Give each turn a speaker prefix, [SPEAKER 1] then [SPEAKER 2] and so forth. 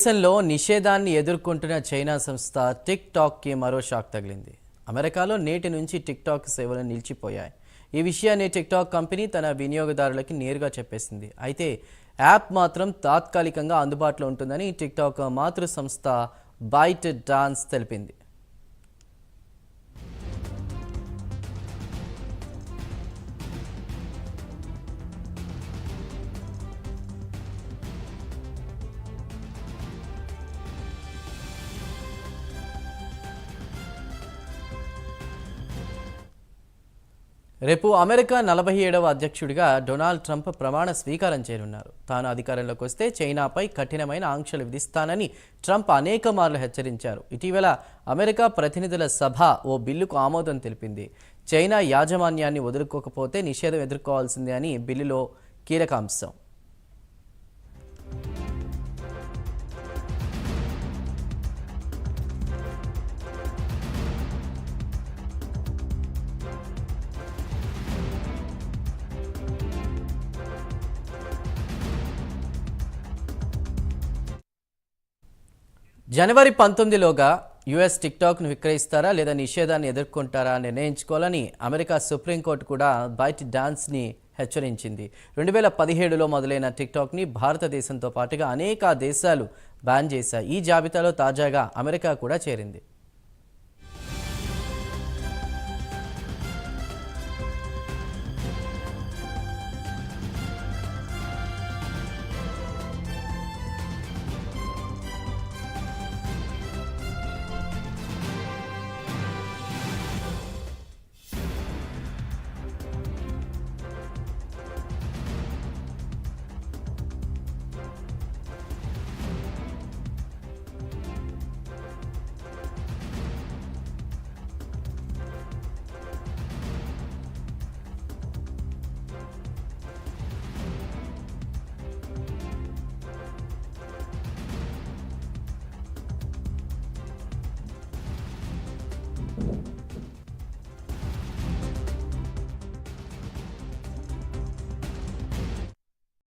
[SPEAKER 1] దేశంలో నిషేధాన్ని ఎదుర్కొంటున్న చైనా సంస్థ టిక్ టాక్కి మరో షాక్ తగిలింది. అమెరికాలో నేటి నుంచి టిక్ టాక్ సేవలు నిలిచిపోయాయి. ఈ విషయాన్ని టిక్ టాక్ కంపెనీ తన వినియోగదారులకి నేరుగా చెప్పేసింది. అయితే యాప్ మాత్రం తాత్కాలికంగా అందుబాటులో ఉంటుందని టిక్ టాక్ మాతృ సంస్థ బైట్ డాన్స్ తెలిపింది. రేపు అమెరికా 47వ అధ్యక్షుడిగా డొనాల్డ్ ట్రంప్ ప్రమాణ స్వీకారం చేయనున్నారు. తాను అధికారంలోకి వస్తే చైనాపై కఠినమైన ఆంక్షలు విధిస్తానని ట్రంప్ అనేక మార్లు హెచ్చరించారు. ఇటీవల అమెరికా ప్రతినిధుల సభ ఓ బిల్లుకు ఆమోదం తెలిపింది. చైనా యాజమాన్యాన్ని వదులుకోకపోతే నిషేధం ఎదుర్కోవాల్సిందే అని బిల్లులో కీలక అంశం. జనవరి 19లోగా యుఎస్ టిక్టాక్ను విక్రయిస్తారా లేదా నిషేధాన్ని ఎదుర్కొంటారా నిర్ణయించుకోవాలని అమెరికా సుప్రీంకోర్టు కూడా బైట్ డాన్స్ని హెచ్చరించింది. 2017లో మొదలైన టిక్టాక్ని భారతదేశంతో పాటుగా అనేక దేశాలు బ్యాన్ చేశాయి. ఈ జాబితాలో తాజాగా అమెరికా కూడా చేరింది.